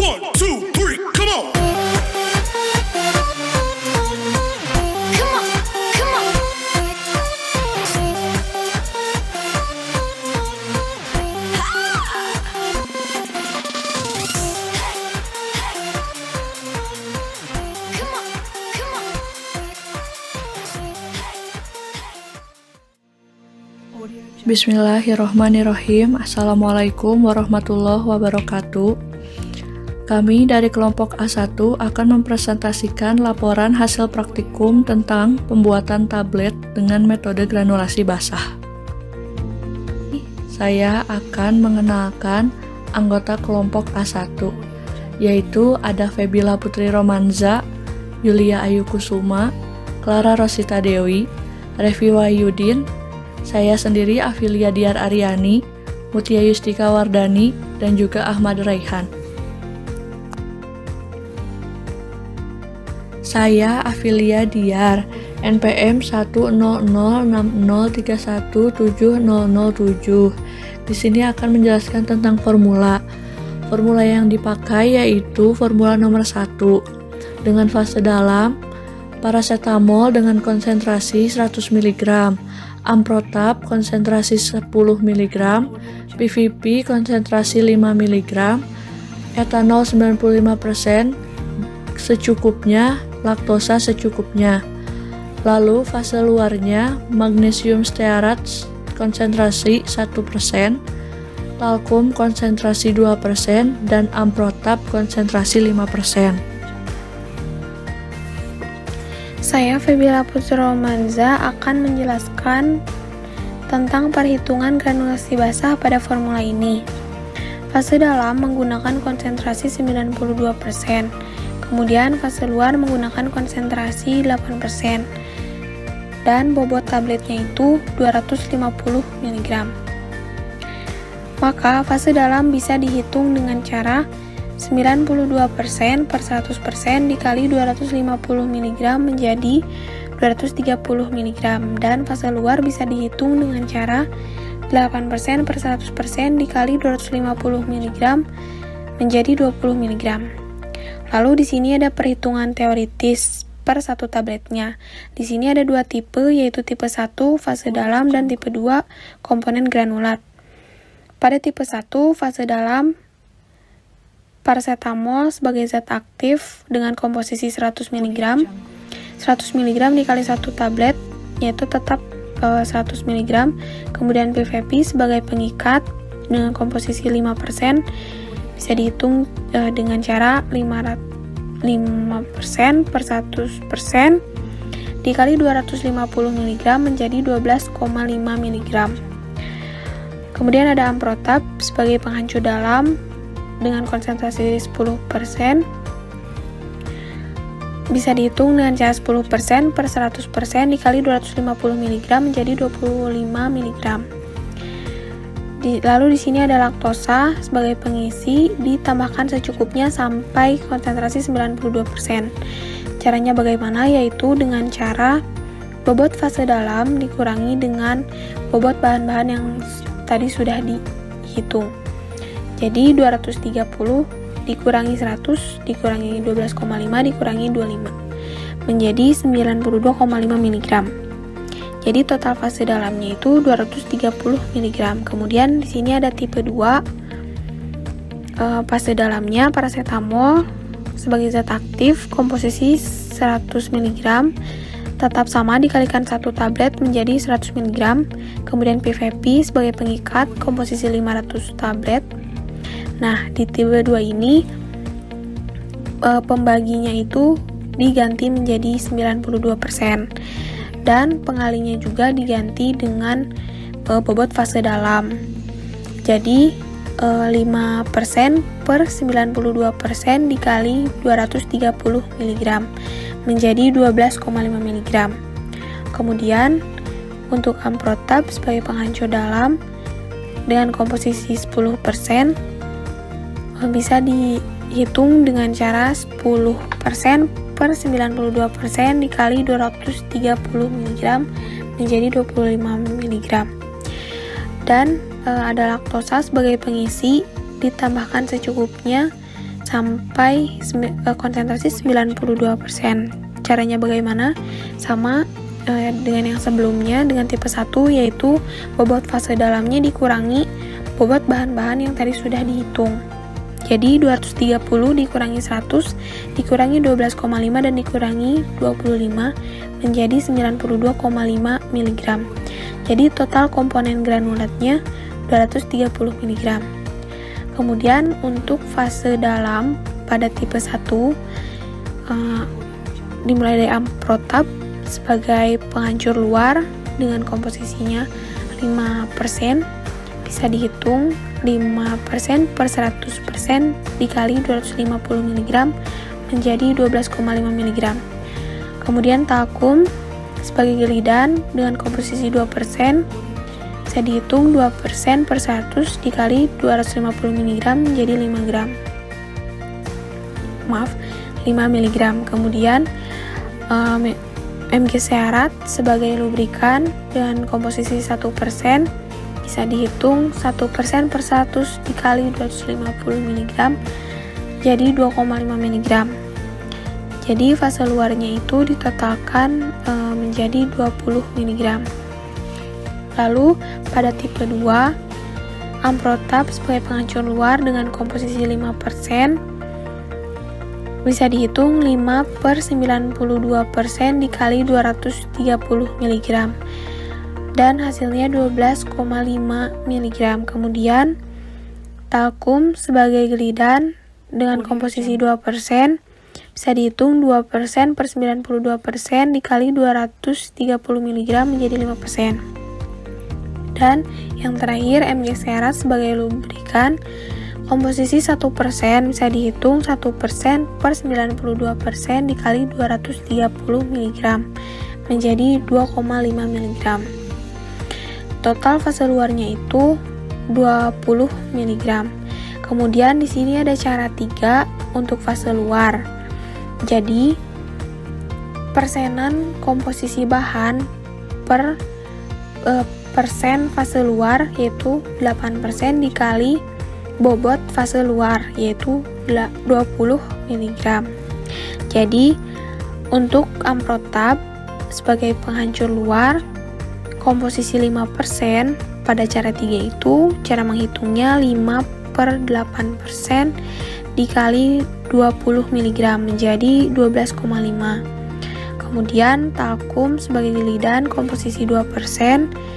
1, 2, 3, come on. Bismillahirrohmanirrohim. Assalamualaikum warahmatullahi wabarakatuh. Kami dari kelompok A1 akan mempresentasikan laporan hasil praktikum tentang pembuatan tablet dengan metode granulasi basah. Saya akan mengenalkan anggota kelompok A1, yaitu ada Febila Putri Romanza, Yulia Ayu Kusuma, Clara Rosita Dewi, Revi Wahyudin, saya sendiri Afilia Diar Aryani, Mutia Yustika Wardani, dan juga Ahmad Raihan. Saya Afilia Diar, NPM 1006031717007. Di sini akan menjelaskan tentang formula. Formula yang dipakai yaitu formula nomor 1. Dengan fase dalam, paracetamol dengan konsentrasi 100 mg, Amprotap konsentrasi 10 mg, PVP konsentrasi 5 mg, etanol 95% secukupnya, laktosa secukupnya. Lalu fase luarnya, magnesium stearat konsentrasi 1%, talkum konsentrasi 2%, dan amprotap konsentrasi 5%. Saya Febila Putri Romanza akan menjelaskan tentang perhitungan granulasi basah pada formula ini. Fase dalam menggunakan konsentrasi 92%, kemudian fase luar menggunakan konsentrasi 8%, dan bobot tabletnya itu 250 mg. Maka fase dalam bisa dihitung dengan cara 92% per 100% dikali 250 mg menjadi 230 mg, dan fase luar bisa dihitung dengan cara 8% per 100% dikali 250 mg menjadi 20 mg. Lalu di sini ada perhitungan teoritis per satu tabletnya. Di sini ada dua tipe, yaitu tipe 1 fase dalam dan tipe 2 komponen granulat. Pada tipe 1 fase dalam, paracetamol sebagai zat aktif dengan komposisi 100 mg. 100 mg dikali 1 tablet, yaitu tetap 100 mg. Kemudian PVP sebagai pengikat dengan komposisi 5%, bisa dihitung dengan cara 5% per 100% dikali 250 mg menjadi 12,5 mg. Kemudian ada amprotap sebagai penghancur dalam dengan konsentrasi 10%, bisa dihitung dengan cara 10% per 100% dikali 250 mg menjadi 25 mg. Lalu di sini ada laktosa sebagai pengisi, ditambahkan secukupnya sampai konsentrasi 92%. Caranya bagaimana? Yaitu dengan cara bobot fase dalam dikurangi dengan bobot bahan-bahan yang tadi sudah dihitung. Jadi 230 dikurangi 100 dikurangi 12,5 dikurangi 25 menjadi 92,5 mg. Jadi total fase dalamnya itu 230 mg. Kemudian di sini ada tipe 2. Fase dalamnya paracetamol sebagai zat aktif komposisi 100 mg tetap sama dikalikan 1 tablet menjadi 100 mg. Kemudian PVP sebagai pengikat komposisi 500 tablet. Nah, di tipe 2 ini pembaginya itu diganti menjadi 92% dan pengalinya juga diganti dengan bobot fase dalam. Jadi 5% per 92% dikali 230 mg menjadi 12,5 mg. Kemudian untuk amprotap sebagai penghancur dalam dengan komposisi 10% bisa dihitung dengan cara 10% per 92% dikali 230 mg menjadi 25 mg. Dan ada laktosa sebagai pengisi, ditambahkan secukupnya sampai konsentrasi 92%. Caranya bagaimana? Sama dengan yang sebelumnya, dengan tipe 1, yaitu bobot fase dalamnya dikurangi bobot bahan-bahan yang tadi sudah dihitung. Jadi 230 dikurangi 100 dikurangi 12,5 dan dikurangi 25 menjadi 92,5 mg. Jadi total komponen granulatnya 230 mg. Kemudian untuk fase dalam pada tipe 1 dimulai dari amprotap sebagai penghancur luar dengan komposisinya 5%, bisa dihitung 5% per 100% dikali 250 mg menjadi 12,5 mg. Kemudian talkum sebagai gelidan dengan komposisi 2%, bisa dihitung 2% per 100 dikali 250 mg menjadi 5 mg. Kemudian Mg syarat sebagai lubrikan dengan komposisi 1%, bisa dihitung 1% per 100 dikali 250 mg jadi 2,5 mg. Jadi fase luarnya itu ditotalkan menjadi 20 mg. Lalu pada tipe 2 amprotap sebagai penghancur luar dengan komposisi 5%, bisa dihitung 5 per 92% dikali 230 mg dan hasilnya 12,5 mg. Kemudian talkum sebagai gelidan dengan komposisi 2%, bisa dihitung 2% per 92% dikali 230 mg menjadi 5%. Dan yang terakhir Mg syarat sebagai lubrikan, komposisi 1% bisa dihitung 1% per 92% dikali 230 mg menjadi 2,5 mg. Total fase luarnya itu 20 mg. Kemudian di sini ada cara 3 untuk fase luar. Jadi persenan komposisi bahan per persen fase luar yaitu 8% dikali bobot fase luar yaitu 20 mg. Jadi untuk amprotap sebagai penghancur luar komposisi 5% pada cara 3 itu cara menghitungnya 5 per 8% dikali 20 mg menjadi 12,5. Kemudian talkum sebagai gelidan komposisi 2%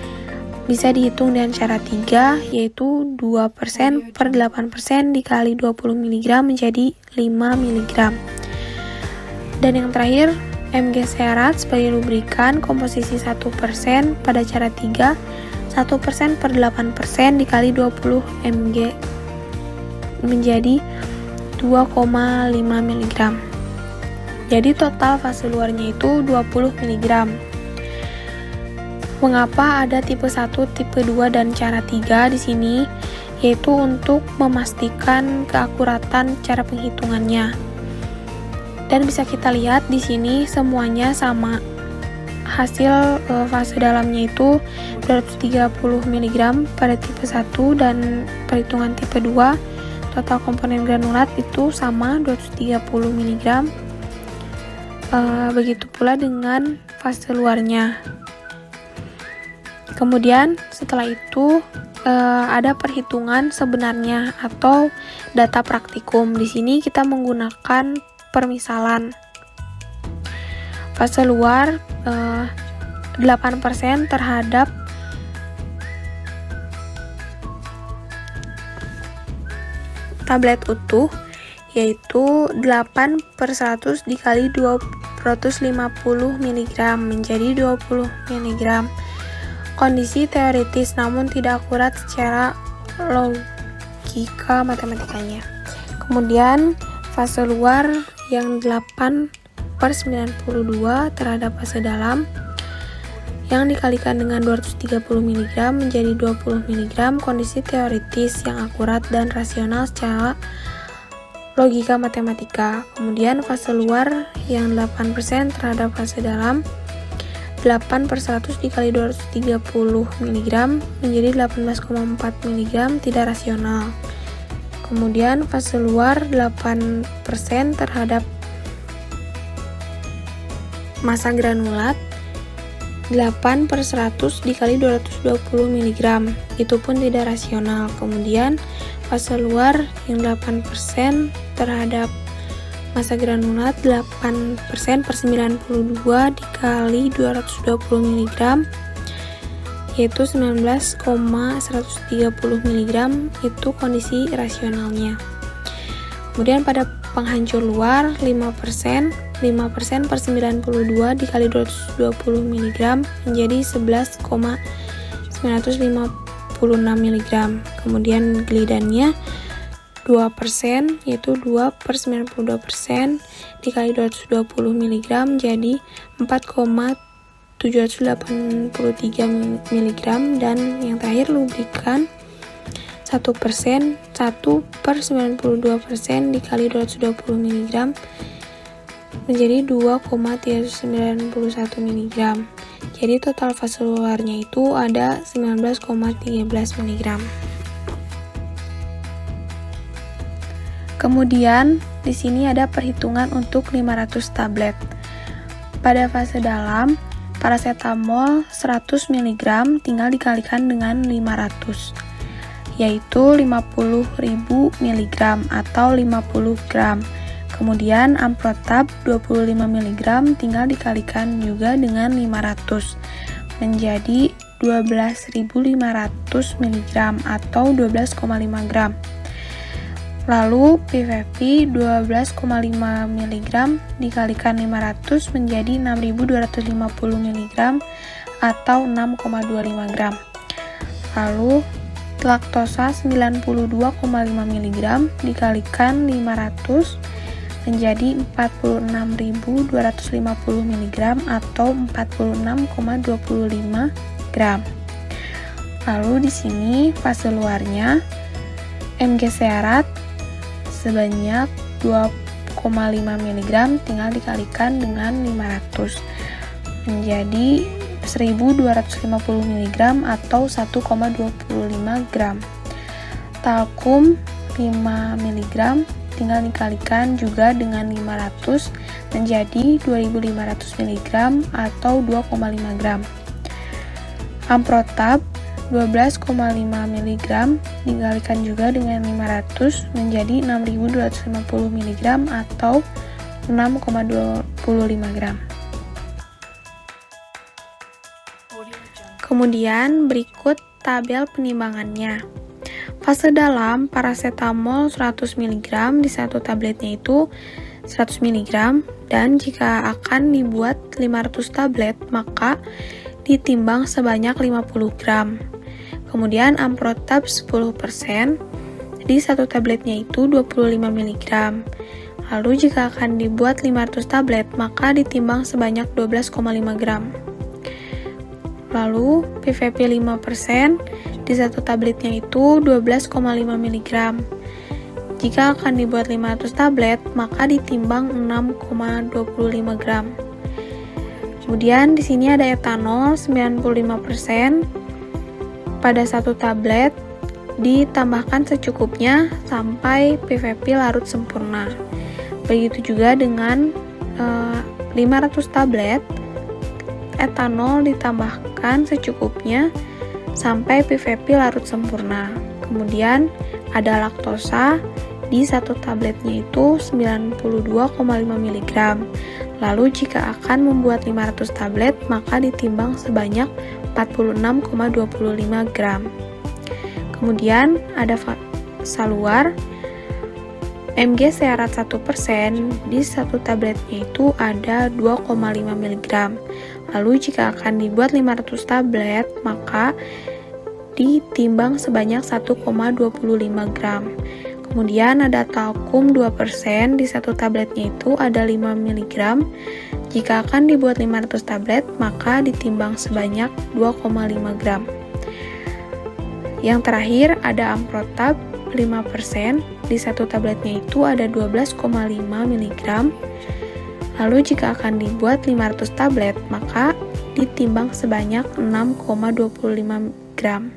bisa dihitung dengan cara 3 yaitu 2% per 8% dikali 20 mg menjadi 5 mg. Dan yang terakhir Mg syarat sebagai lubrikan komposisi 1% pada cara 3 1% per 8% dikali 20 Mg menjadi 2,5 mg. Jadi total fase luarnya itu 20 mg. Mengapa ada tipe 1, tipe 2 dan cara 3 di sini? Yaitu untuk memastikan keakuratan cara penghitungannya. Dan bisa kita lihat di sini semuanya sama. Hasil fase dalamnya itu 230 mg pada tipe 1 dan perhitungan tipe 2 total komponen granulat itu sama 230 mg. Begitu pula dengan fase luarnya. Kemudian setelah itu ada perhitungan sebenarnya atau data praktikum. Di sini kita menggunakan permisalan. Fase luar 8% terhadap tablet utuh yaitu 8 per 100 dikali 250 mg menjadi 20 mg. Kondisi teoritis namun tidak akurat secara logika matematikanya. Kemudian fase luar yang 8 per 92 terhadap fase dalam yang dikalikan dengan 230 mg menjadi 20 mg, kondisi teoritis yang akurat dan rasional secara logika matematika. Kemudian fase luar yang 8% terhadap fase dalam 8 per 100 dikali 230 mg menjadi 18,4 mg tidak rasional. Kemudian fase luar 8% terhadap massa granulat 8/100 dikali 220 mg, itu pun tidak rasional. Kemudian fase luar yang 8% terhadap massa granulat 8%/92 dikali 220 mg, yaitu 19,130 mg, itu kondisi rasionalnya. Kemudian pada penghancur luar 5%/92 dikali 220 mg menjadi 11,956 mg. Kemudian glidannya 2%, yaitu 2/92% dikali 220 mg jadi 4,783 mg. Dan yang terakhir lubrikan 1%, 1/92% dikali 220 mg menjadi 2,391 mg. Jadi total fase luarnya itu ada 19,13 mg. Kemudian di sini ada perhitungan untuk 500 tablet. Pada fase dalam, paracetamol 100 mg tinggal dikalikan dengan 500, yaitu 50.000 mg atau 50 gram. Kemudian amprotab 25 mg tinggal dikalikan juga dengan 500 menjadi 12.500 mg atau 12,5 gram. Lalu PVP 12,5 mg dikalikan 500 menjadi 6.250 mg atau 6,25 gram. Lalu laktosa 92,5 mg dikalikan 500 menjadi 46.250 mg atau 46,25 gram. Lalu di sini fase luarnya Mg syarat sebanyak 2,5 mg tinggal dikalikan dengan 500 menjadi 1.250 mg atau 1,25 gram. Talkum 5 mg tinggal dikalikan juga dengan 500 menjadi 2.500 mg atau 2,5 gram. Amprotab 12,5 mg dikalikan juga dengan 500 menjadi 6.250 mg atau 6,25 gram. Kemudian berikut tabel penimbangannya. Fase dalam paracetamol 100 mg di satu tabletnya itu 100 mg, dan jika akan dibuat 500 tablet maka ditimbang sebanyak 50 gram. Kemudian amprotab 10% di satu tabletnya itu 25 mg. Lalu jika akan dibuat 500 tablet maka ditimbang sebanyak 12,5 gram. Lalu PVP 5% di satu tabletnya itu 12,5 mg. Jika akan dibuat 500 tablet, maka ditimbang 6,25 gram. Kemudian di sini ada etanol 95% pada satu tablet, ditambahkan secukupnya sampai PVP larut sempurna. Begitu juga dengan 500 tablet, etanol ditambahkan secukupnya sampai PVP larut sempurna. Kemudian ada laktosa di satu tabletnya itu 92,5 mg. Lalu jika akan membuat 500 tablet maka ditimbang sebanyak 46,25 gram. Kemudian ada fase luar Mg syarat 1% di satu tabletnya itu ada 2,5 mg. Lalu jika akan dibuat 500 tablet maka ditimbang sebanyak 1,25 gram. Kemudian ada talkum 2% di satu tabletnya itu ada 5 mg. Jika akan dibuat 500 tablet maka ditimbang sebanyak 2,5 gram. Yang terakhir ada amprotab 5% di satu tabletnya itu ada 12,5 mg. Lalu jika akan dibuat 500 tablet maka ditimbang sebanyak 6,25 gram.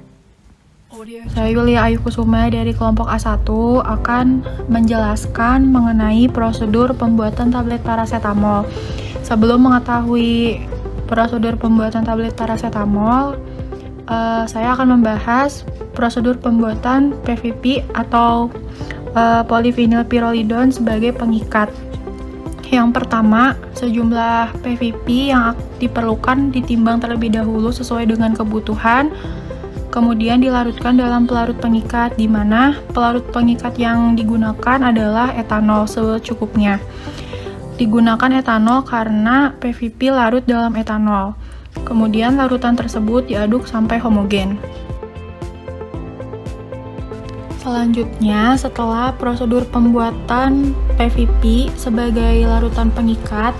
Saya Yulia Ayu Kusuma dari kelompok A1 akan menjelaskan mengenai prosedur pembuatan tablet paracetamol. Sebelum mengetahui prosedur pembuatan tablet paracetamol, saya akan membahas prosedur pembuatan PVP atau polyvinylpyrrolidone sebagai pengikat. Yang pertama, sejumlah PVP yang diperlukan ditimbang terlebih dahulu sesuai dengan kebutuhan, kemudian dilarutkan dalam pelarut pengikat, di mana pelarut pengikat yang digunakan adalah etanol secukupnya. Digunakan etanol karena PVP larut dalam etanol. Kemudian larutan tersebut diaduk sampai homogen. Selanjutnya, setelah prosedur pembuatan PVP sebagai larutan pengikat,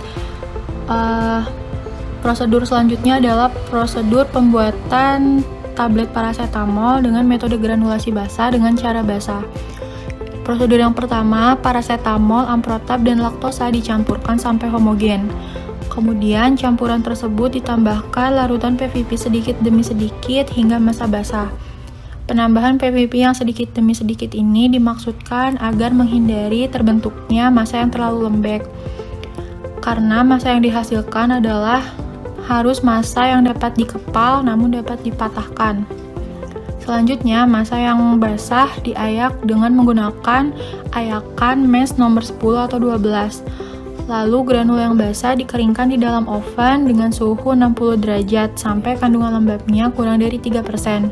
prosedur selanjutnya adalah prosedur pembuatan tablet paracetamol dengan metode granulasi basah dengan cara basah. Prosedur yang pertama, paracetamol, amprotab, dan laktosa dicampurkan sampai homogen. Kemudian campuran tersebut ditambahkan larutan PVP sedikit demi sedikit hingga masa basah. Penambahan PVP yang sedikit demi sedikit ini dimaksudkan agar menghindari terbentuknya massa yang terlalu lembek. Karena massa yang dihasilkan adalah harus massa yang dapat dikepal namun dapat dipatahkan. Selanjutnya, massa yang basah diayak dengan menggunakan ayakan mesh nomor 10 atau 12. Lalu granul yang basah dikeringkan di dalam oven dengan suhu 60 derajat sampai kandungan lembabnya kurang dari 3%.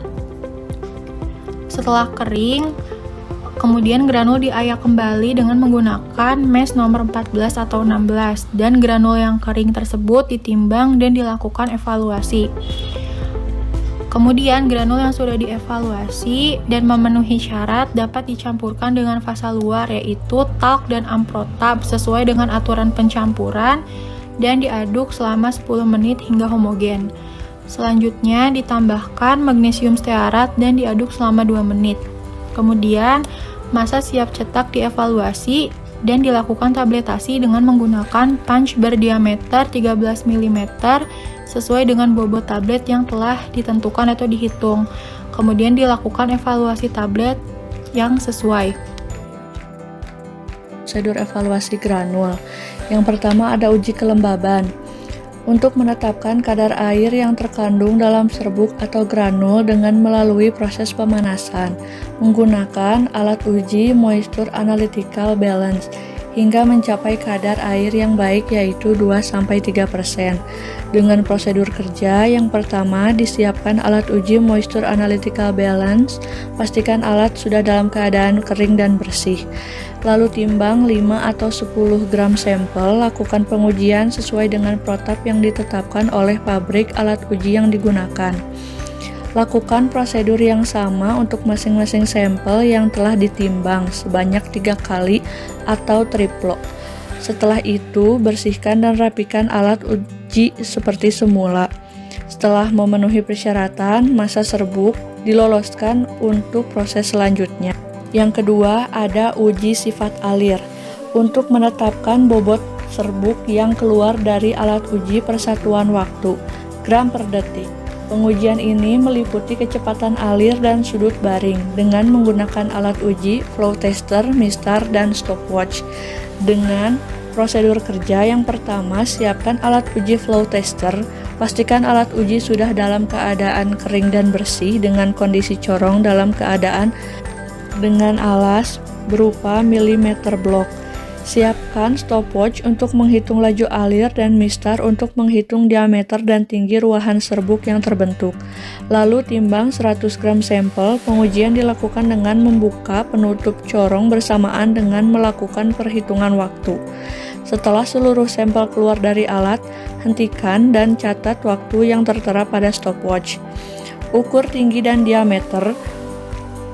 Setelah kering, kemudian granul diayak kembali dengan menggunakan mesh nomor 14 atau 16 dan granul yang kering tersebut ditimbang dan dilakukan evaluasi. Kemudian granul yang sudah dievaluasi dan memenuhi syarat dapat dicampurkan dengan fasa luar yaitu talc dan amprotab sesuai dengan aturan pencampuran dan diaduk selama 10 menit hingga homogen. Selanjutnya ditambahkan magnesium stearat dan diaduk selama 2 menit. Kemudian massa siap cetak dievaluasi dan dilakukan tabletasi dengan menggunakan punch berdiameter 13 mm sesuai dengan bobot tablet yang telah ditentukan atau dihitung. Kemudian dilakukan evaluasi tablet yang sesuai. Prosedur evaluasi granul. Yang pertama ada uji kelembaban. Untuk menetapkan kadar air yang terkandung dalam serbuk atau granul dengan melalui proses pemanasan, menggunakan alat uji moisture analytical balance hingga mencapai kadar air yang baik yaitu 2-3%. Dengan prosedur kerja, yang pertama disiapkan alat uji moisture analytical balance, pastikan alat sudah dalam keadaan kering dan bersih. Lalu timbang 5 atau 10 gram sampel, lakukan pengujian sesuai dengan protap yang ditetapkan oleh pabrik alat uji yang digunakan. Lakukan prosedur yang sama untuk masing-masing sampel yang telah ditimbang sebanyak 3 kali atau triplo. Setelah itu, bersihkan dan rapikan alat uji seperti semula. Setelah memenuhi persyaratan, massa serbuk diloloskan untuk proses selanjutnya. Yang kedua, ada uji sifat alir. Untuk menetapkan bobot serbuk yang keluar dari alat uji persatuan waktu, gram per detik. Pengujian ini meliputi kecepatan alir dan sudut baring dengan menggunakan alat uji, flow tester, mistar, dan stopwatch. Dengan prosedur kerja yang pertama, siapkan alat uji flow tester. Pastikan alat uji sudah dalam keadaan kering dan bersih dengan kondisi corong dalam keadaan dengan alas berupa milimeter blok. Siapkan stopwatch untuk menghitung laju alir dan mistar untuk menghitung diameter dan tinggi ruahan serbuk yang terbentuk. Lalu timbang 100 gram sampel. Pengujian dilakukan dengan membuka penutup corong bersamaan dengan melakukan perhitungan waktu. Setelah seluruh sampel keluar dari alat, hentikan dan catat waktu yang tertera pada stopwatch. Ukur tinggi dan diameter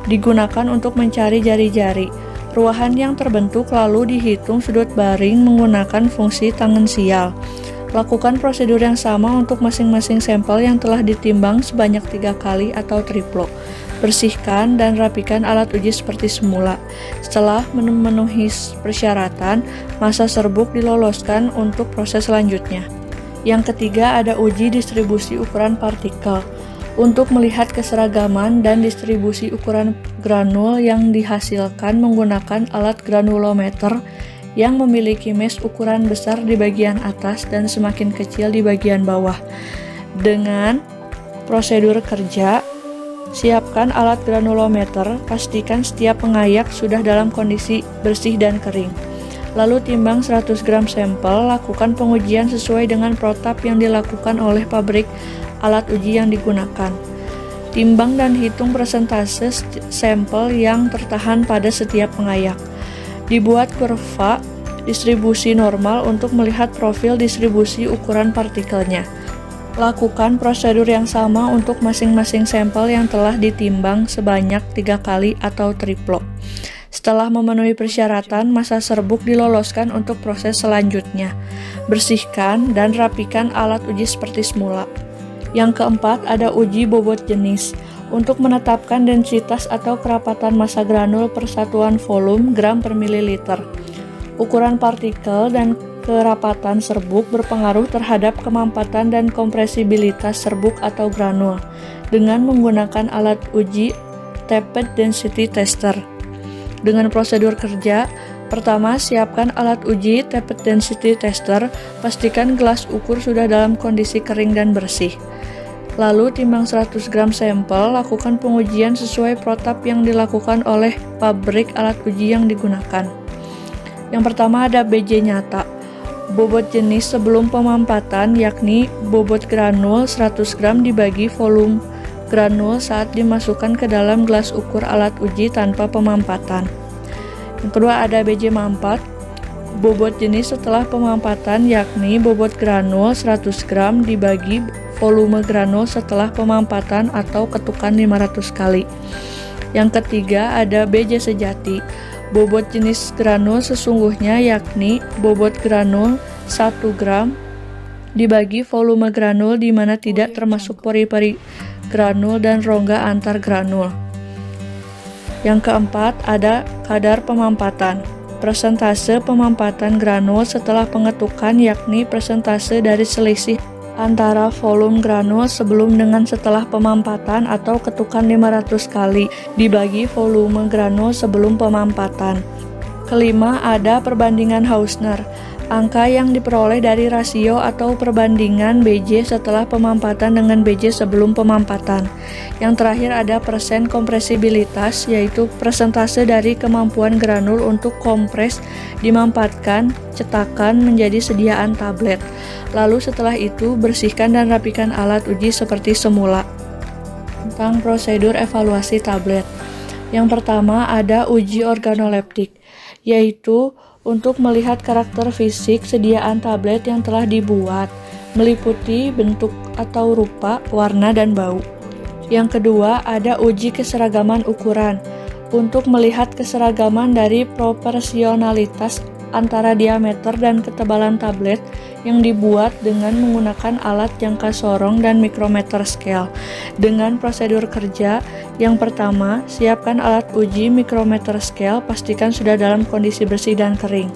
digunakan untuk mencari jari-jari. Ruahan yang terbentuk lalu dihitung sudut baring menggunakan fungsi tangensial. Lakukan prosedur yang sama untuk masing-masing sampel yang telah ditimbang sebanyak 3 kali atau triplo. Bersihkan dan rapikan alat uji seperti semula. Setelah memenuhi persyaratan, massa serbuk diloloskan untuk proses selanjutnya. Yang ketiga ada uji distribusi ukuran partikel. untuk melihat keseragaman dan distribusi ukuran granul yang dihasilkan menggunakan alat granulometer yang memiliki mesh ukuran besar di bagian atas dan semakin kecil di bagian bawah. Dengan prosedur kerja, siapkan alat granulometer, pastikan setiap pengayak sudah dalam kondisi bersih dan kering. Lalu timbang 100 gram sampel, lakukan pengujian sesuai dengan protap yang dilakukan oleh pabrik alat uji yang digunakan. Timbang dan hitung persentase sampel yang tertahan pada setiap pengayak. Dibuat kurva distribusi normal untuk melihat profil distribusi ukuran partikelnya. Lakukan prosedur yang sama untuk masing-masing sampel yang telah ditimbang sebanyak 3 kali atau triplo. Setelah memenuhi persyaratan, masa serbuk diloloskan untuk proses selanjutnya. Bersihkan dan rapikan alat uji seperti semula. Yang keempat, ada uji bobot jenis. Untuk menetapkan densitas atau kerapatan massa granul per satuan volume gram per mililiter. Ukuran partikel dan kerapatan serbuk berpengaruh terhadap kemampatan dan kompresibilitas serbuk atau granul dengan menggunakan alat uji tapered density tester. Dengan prosedur kerja, pertama siapkan alat uji tapered density tester, pastikan gelas ukur sudah dalam kondisi kering dan bersih. Lalu timbang 100 gram sampel, lakukan pengujian sesuai protap yang dilakukan oleh pabrik alat uji yang digunakan. Yang pertama ada BJ nyata. Bobot jenis sebelum pemampatan yakni bobot granul 100 gram dibagi volume granul saat dimasukkan ke dalam gelas ukur alat uji tanpa pemampatan. Yang kedua ada BJ mampat. Bobot jenis setelah pemampatan yakni bobot granul 100 gram dibagi volume granul setelah pemampatan atau ketukan 500 kali. Yang ketiga ada BJ sejati. Bobot jenis granul sesungguhnya yakni bobot granul 1 gram dibagi volume granul di mana tidak termasuk pori-pori granul dan rongga antar granul. Yang keempat ada kadar pemampatan. Persentase pemampatan granul setelah pengetukan yakni persentase dari selisih antara volume granul sebelum dengan setelah pemampatan atau ketukan 500 kali dibagi volume granul sebelum pemampatan. Kelima ada perbandingan Hausner. Angka yang diperoleh dari rasio atau perbandingan BJ setelah pemampatan dengan BJ sebelum pemampatan. Yang terakhir ada persen kompresibilitas, yaitu persentase dari kemampuan granul untuk kompres dimampatkan cetakan menjadi sediaan tablet. Lalu setelah itu bersihkan dan rapikan alat uji seperti semula. Tentang prosedur evaluasi tablet. Yang pertama ada uji organoleptik, yaitu untuk melihat karakter fisik sediaan tablet yang telah dibuat, meliputi bentuk atau rupa, warna, dan bau. Yang kedua, ada uji keseragaman ukuran, untuk melihat keseragaman dari proporsionalitas antara diameter dan ketebalan tablet yang dibuat dengan menggunakan alat jangka sorong dan micrometer scale. Dengan prosedur kerja, yang pertama, siapkan alat uji micrometer scale, pastikan sudah dalam kondisi bersih dan kering.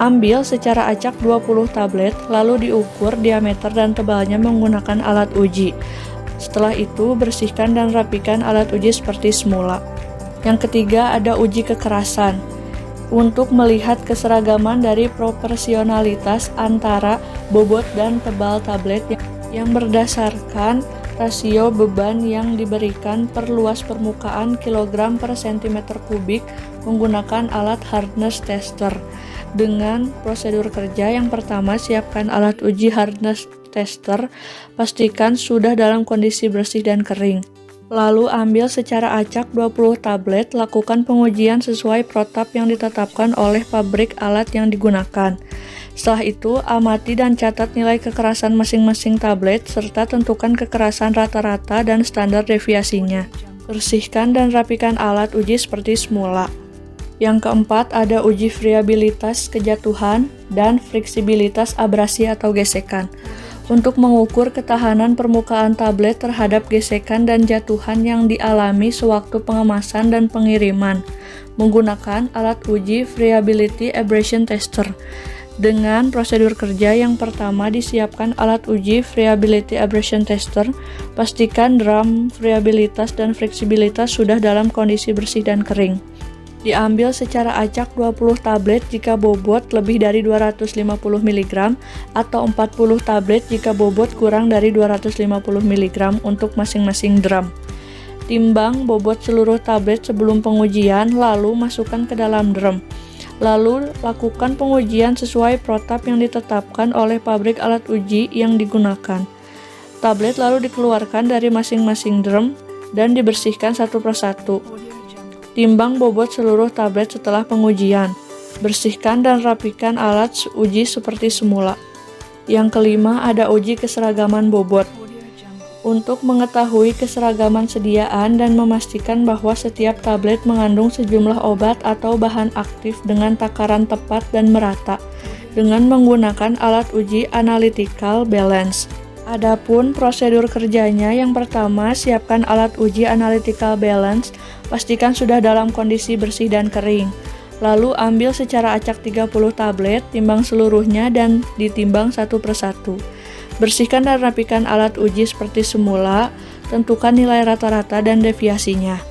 Ambil secara acak 20 tablet, lalu diukur diameter dan tebalnya menggunakan alat uji. Setelah itu, bersihkan dan rapikan alat uji seperti semula. Yang ketiga, ada uji kekerasan. Untuk melihat keseragaman dari proporsionalitas antara bobot dan tebal tablet yang berdasarkan rasio beban yang diberikan per luas permukaan kilogram per sentimeter kubik menggunakan alat hardness tester. Dengan prosedur kerja, yang pertama siapkan alat uji hardness tester, pastikan sudah dalam kondisi bersih dan kering. Lalu ambil secara acak 20 tablet, lakukan pengujian sesuai protap yang ditetapkan oleh pabrik alat yang digunakan. Setelah itu, amati dan catat nilai kekerasan masing-masing tablet, serta tentukan kekerasan rata-rata dan standar deviasinya. Bersihkan dan rapikan alat uji seperti semula. Yang keempat, ada uji friabilitas kejatuhan dan fleksibilitas abrasi atau gesekan. Untuk mengukur ketahanan permukaan tablet terhadap gesekan dan jatuhan yang dialami sewaktu pengemasan dan pengiriman, menggunakan alat uji Friability Abrasion Tester. Dengan prosedur kerja yang pertama disiapkan alat uji Friability Abrasion Tester, pastikan drum friabilitas dan fleksibilitas sudah dalam kondisi bersih dan kering. Diambil secara acak 20 tablet jika bobot lebih dari 250 mg atau 40 tablet jika bobot kurang dari 250 mg untuk masing-masing drum. Timbang bobot seluruh tablet sebelum pengujian, lalu masukkan ke dalam drum. Lalu, lakukan pengujian sesuai protap yang ditetapkan oleh pabrik alat uji yang digunakan. Tablet lalu dikeluarkan dari masing-masing drum dan dibersihkan satu persatu. Timbang bobot seluruh tablet setelah pengujian. Bersihkan dan rapikan alat uji seperti semula. Yang kelima, ada uji keseragaman bobot. Untuk mengetahui keseragaman sediaan dan memastikan bahwa setiap tablet mengandung sejumlah obat atau bahan aktif dengan takaran tepat dan merata, dengan menggunakan alat uji analytical balance. Adapun prosedur kerjanya, yang pertama, siapkan alat uji analytical balance, pastikan sudah dalam kondisi bersih dan kering. Lalu ambil secara acak 30 tablet, timbang seluruhnya dan ditimbang satu persatu. Bersihkan dan rapikan alat uji seperti semula, tentukan nilai rata-rata dan deviasinya.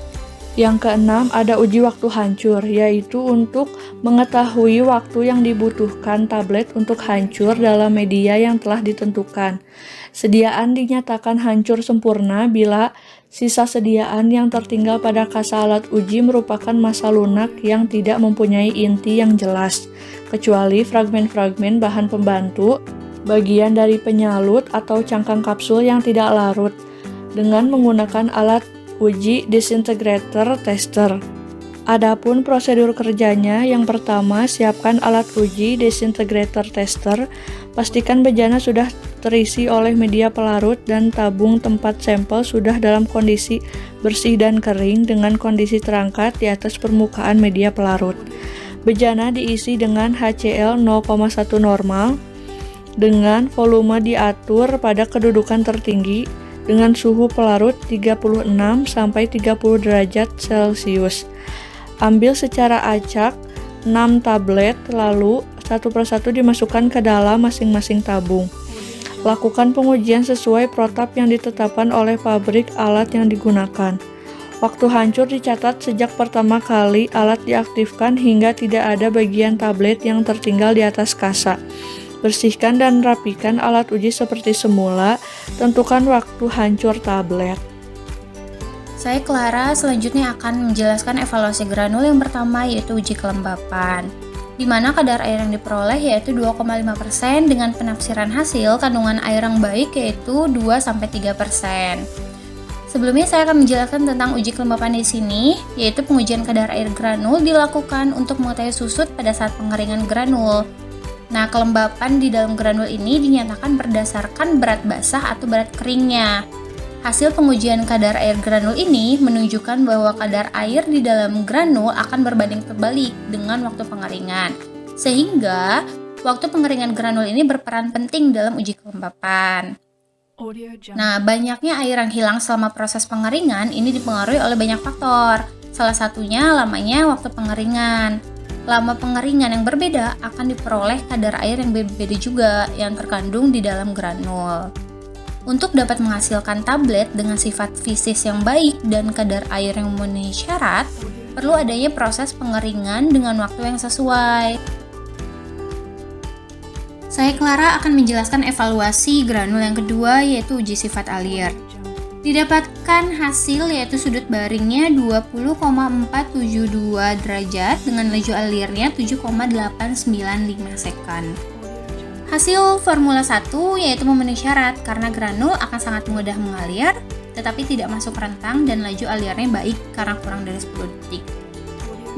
Yang keenam, ada uji waktu hancur, yaitu untuk mengetahui waktu yang dibutuhkan tablet untuk hancur dalam media yang telah ditentukan. Sediaan dinyatakan hancur sempurna bila sisa sediaan yang tertinggal pada kasa alat uji merupakan massa lunak yang tidak mempunyai inti yang jelas, kecuali fragmen-fragmen bahan pembantu, bagian dari penyalut atau cangkang kapsul yang tidak larut, dengan menggunakan alat uji disintegrator tester. Adapun prosedur kerjanya, yang pertama, siapkan alat uji disintegrator tester, pastikan bejana sudah terisi oleh media pelarut dan tabung tempat sampel sudah dalam kondisi bersih dan kering dengan kondisi terangkat di atas permukaan media pelarut. Bejana diisi dengan HCl 0,1 normal, dengan volume diatur pada kedudukan tertinggi dengan suhu pelarut 36 sampai 30 derajat Celcius. Ambil secara acak 6 tablet, lalu satu persatu dimasukkan ke dalam masing-masing tabung. Lakukan pengujian sesuai protap yang ditetapkan oleh pabrik alat yang digunakan. Waktu hancur dicatat sejak pertama kali alat diaktifkan hingga tidak ada bagian tablet yang tertinggal di atas kasa. Bersihkan dan rapikan alat uji seperti semula, tentukan waktu hancur tablet. Saya Clara, selanjutnya akan menjelaskan evaluasi granul yang pertama, yaitu uji kelembapan, di mana kadar air yang diperoleh yaitu 2,5% dengan penafsiran hasil kandungan air yang baik yaitu 2-3%. Sebelumnya saya akan menjelaskan tentang uji kelembapan di sini, yaitu pengujian kadar air granul dilakukan untuk mengetahui susut pada saat pengeringan granul. Nah, kelembapan di dalam granul ini dinyatakan berdasarkan berat basah atau berat keringnya. Hasil pengujian kadar air granul ini menunjukkan bahwa kadar air di dalam granul akan berbanding terbalik dengan waktu pengeringan. Sehingga, waktu pengeringan granul ini berperan penting dalam uji kelembapan. Nah, banyaknya air yang hilang selama proses pengeringan ini dipengaruhi oleh banyak faktor. Salah satunya lamanya waktu pengeringan. Lama pengeringan yang berbeda akan diperoleh kadar air yang berbeda juga yang terkandung di dalam granul. Untuk dapat menghasilkan tablet dengan sifat fisis yang baik dan kadar air yang memenuhi syarat, perlu adanya proses pengeringan dengan waktu yang sesuai. Saya Clara akan menjelaskan evaluasi granul yang kedua, yaitu uji sifat alir. Didapatkan hasil yaitu sudut baringnya 20,472 derajat dengan laju alirnya 7,895 sekon. Hasil Formula 1 yaitu memenuhi syarat karena granul akan sangat mudah mengalir, tetapi tidak masuk rentang dan laju alirnya baik karena kurang dari 10 detik.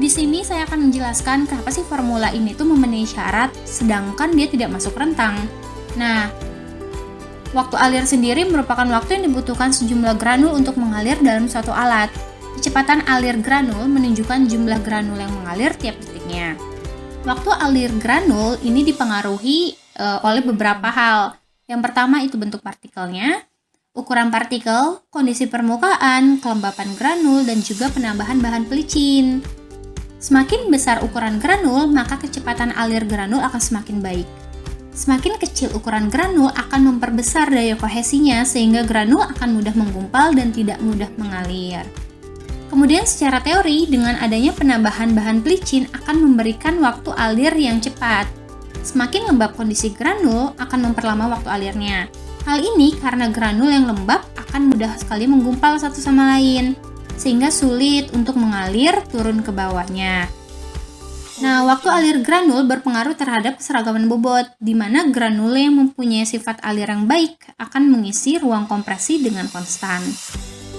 Di sini saya akan menjelaskan kenapa sih formula ini tuh memenuhi syarat sedangkan dia tidak masuk rentang. Nah, waktu alir sendiri merupakan waktu yang dibutuhkan sejumlah granul untuk mengalir dalam suatu alat. Kecepatan alir granul menunjukkan jumlah granul yang mengalir tiap detiknya. Waktu alir granul ini dipengaruhi oleh beberapa hal. Yang pertama itu bentuk partikelnya, ukuran partikel, kondisi permukaan, kelembapan granul, dan juga penambahan bahan pelicin. Semakin besar ukuran granul, maka kecepatan alir granul akan semakin baik. Semakin kecil ukuran granul akan memperbesar daya kohesinya sehingga granul akan mudah menggumpal dan tidak mudah mengalir. Kemudian secara teori, dengan adanya penambahan bahan pelicin akan memberikan waktu alir yang cepat. Semakin lembab kondisi granul akan memperlama waktu alirnya. Hal ini karena granul yang lembab akan mudah sekali menggumpal satu sama lain, sehingga sulit untuk mengalir turun ke bawahnya. Nah, waktu alir granul berpengaruh terhadap keseragaman bobot, di mana granul yang mempunyai sifat alir yang baik akan mengisi ruang kompresi dengan konstan.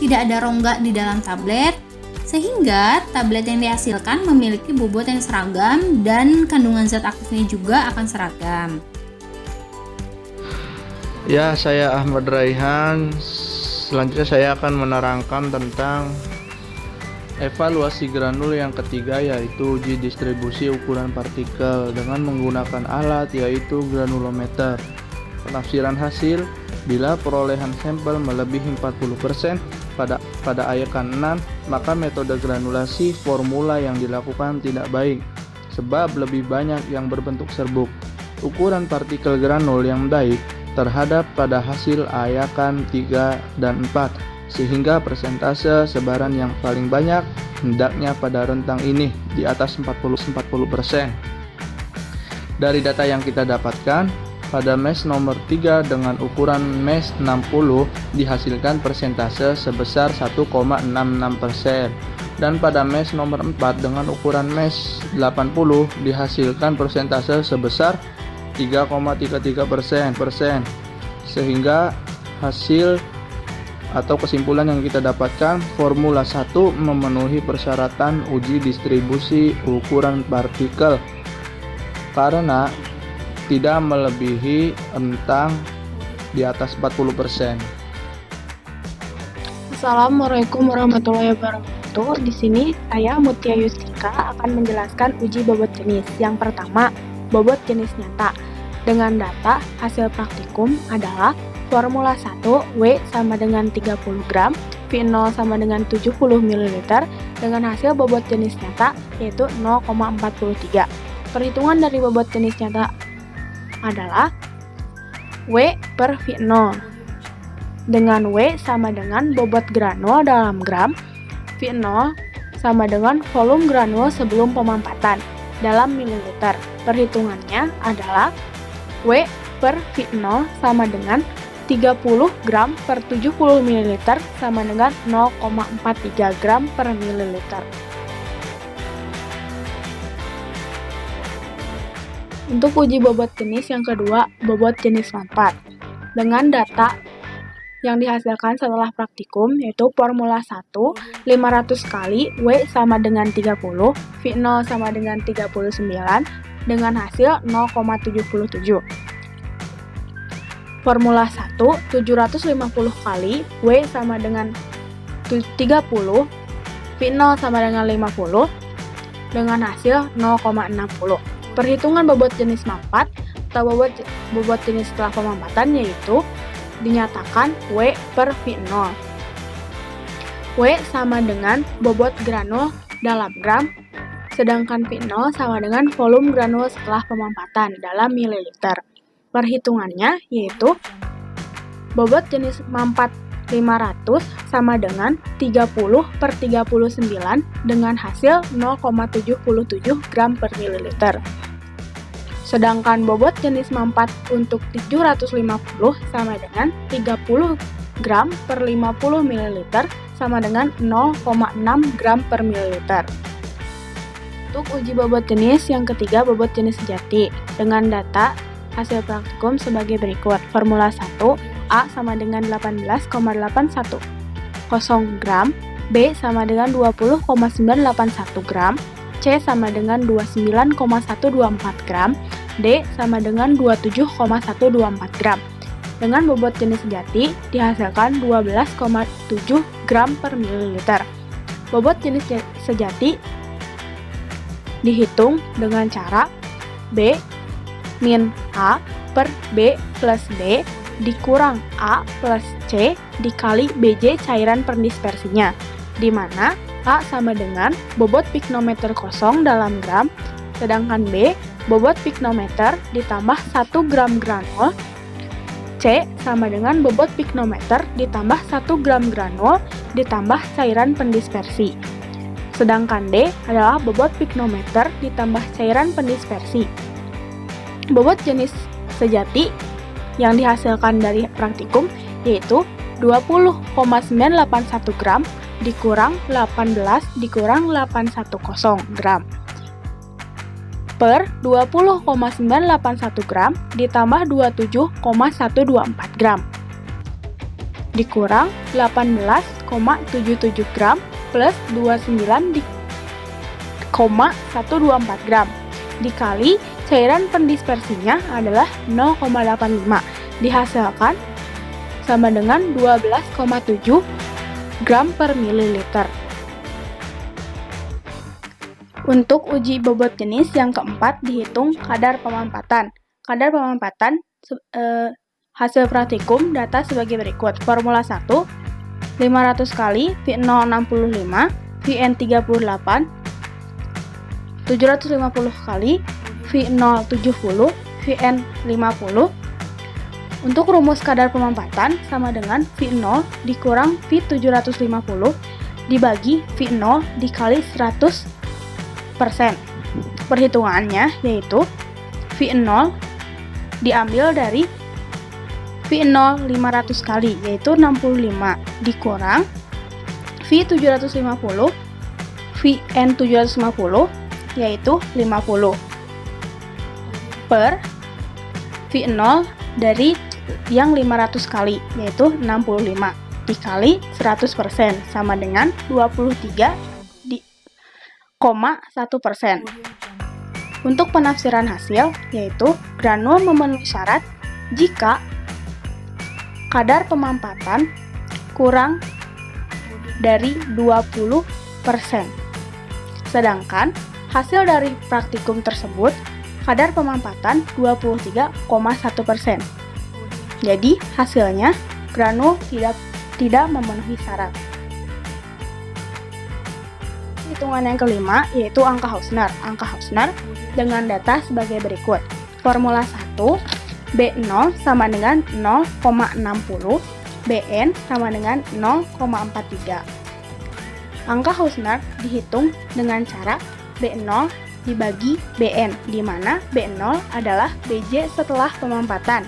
Tidak ada rongga di dalam tablet, sehingga tablet yang dihasilkan memiliki bobot yang seragam dan kandungan zat aktifnya juga akan seragam. Ya, saya Ahmad Raihan. Selanjutnya saya akan menerangkan tentang evaluasi granul yang ketiga, yaitu uji distribusi ukuran partikel dengan menggunakan alat yaitu granulometer. Penafsiran hasil, bila perolehan sampel melebihi 40% pada ayakan 6, maka metode granulasi formula yang dilakukan tidak baik, sebab lebih banyak yang berbentuk serbuk. Ukuran partikel granul yang baik terhadap pada hasil ayakan 3 dan 4, sehingga persentase sebaran yang paling banyak hendaknya pada rentang ini di atas 40%. Dari data yang kita dapatkan, pada mesh nomor 3 dengan ukuran mesh 60 dihasilkan persentase sebesar 1,66%, dan pada mesh nomor 4 dengan ukuran mesh 80 dihasilkan persentase sebesar 3,33%, sehingga hasil atau kesimpulan yang kita dapatkan, formula 1 memenuhi persyaratan uji distribusi ukuran partikel karena tidak melebihi rentang di atas 40%. Assalamualaikum warahmatullahi wabarakatuh. Di sini saya Mutia Yustika akan menjelaskan uji bobot jenis. Yang pertama, bobot jenis nyata. Dengan data hasil praktikum adalah formula 1 W sama dengan 30 gram, V0 sama dengan 70 ml dengan hasil bobot jenis nyata yaitu 0,43. Perhitungan dari bobot jenis nyata adalah W per V0 dengan W sama dengan bobot granul dalam gram, V0 sama dengan volume granul sebelum pemampatan dalam mililiter. Perhitungannya adalah W per V0 sama dengan 30 gram per 70 ml sama dengan 0,43 gram per mililiter. Untuk uji bobot jenis yang kedua, bobot jenis manfaat. Dengan data yang dihasilkan setelah praktikum, yaitu formula 1, 500 kali W sama dengan 30, V0 sama dengan 39, dengan hasil 0,77. Formula 1, 750 kali W sama dengan 30, V0 sama dengan 50, dengan hasil 0,60. Perhitungan bobot jenis manfaat atau bobot jenis setelah pemampatan yaitu dinyatakan W per V0. W sama dengan bobot granul dalam gram, sedangkan V0 sama dengan volume granul setelah pemampatan dalam mililiter. Perhitungannya yaitu bobot jenis manfaat 500 sama dengan 30 per 39 dengan hasil 0,77 gram per mililiter. Sedangkan bobot jenis manfaat untuk 750 sama dengan 30 gram per 50 ml sama dengan 0,6 gram per mililiter. Untuk uji bobot jenis yang ketiga, bobot jenis sejati. Dengan data hasil praktikum sebagai berikut. Formula 1, A sama dengan 18,810 gram, B sama dengan 20,981 gram, C sama dengan 29,124 gram, D sama dengan 27,124 gram. Dengan bobot jenis sejati dihasilkan 12,7 gram per mililiter. Bobot jenis sejati dihitung dengan cara B min A per B plus D dikurang A plus C dikali BJ cairan perdispersinya, di mana A sama dengan bobot piknometer kosong dalam gram, sedangkan B, bobot piknometer ditambah 1 gram granul. C sama dengan bobot piknometer ditambah 1 gram granul ditambah cairan pendispersi. Sedangkan D adalah bobot piknometer ditambah cairan pendispersi. Bobot jenis sejati yang dihasilkan dari praktikum yaitu 20,981 gram dikurang 18 dikurang 810 gram per 20,981 gram ditambah 27,124 gram dikurang 18,77 gram plus 29,124 gram dikali cairan pendispersinya adalah 0,85 dihasilkan sama dengan 12,7 gram per mililiter. Untuk uji bobot jenis yang keempat dihitung kadar pemampatan. Kadar pemampatan hasil praktikum data sebagai berikut. Formula 1 500 kali V065 Vn38 750 kali V070 Vn50. Untuk rumus kadar pemampatan sama dengan V0 dikurang V750 dibagi V0 dikali 100%. Perhitungannya yaitu V0 diambil dari V0 500 kali yaitu 65 dikurang V750 Vn750 yaitu 50 per V0 dari yang 500 kali yaitu 65 dikali 100% sama dengan 23,1%. Untuk penafsiran hasil yaitu granul memenuhi syarat jika kadar pemampatan kurang dari 20%. Sedangkan hasil dari praktikum tersebut kadar pemampatan 23,1%. Jadi hasilnya granul tidak memenuhi syarat. Hitungan yang kelima yaitu angka Hausner. Angka Hausner dengan data sebagai berikut. Formula 1 B0 sama dengan 0,60, Bn sama dengan 0,43. Angka Hausner dihitung dengan cara B0 dibagi Bn, di mana B0 adalah Bj setelah pemampatan.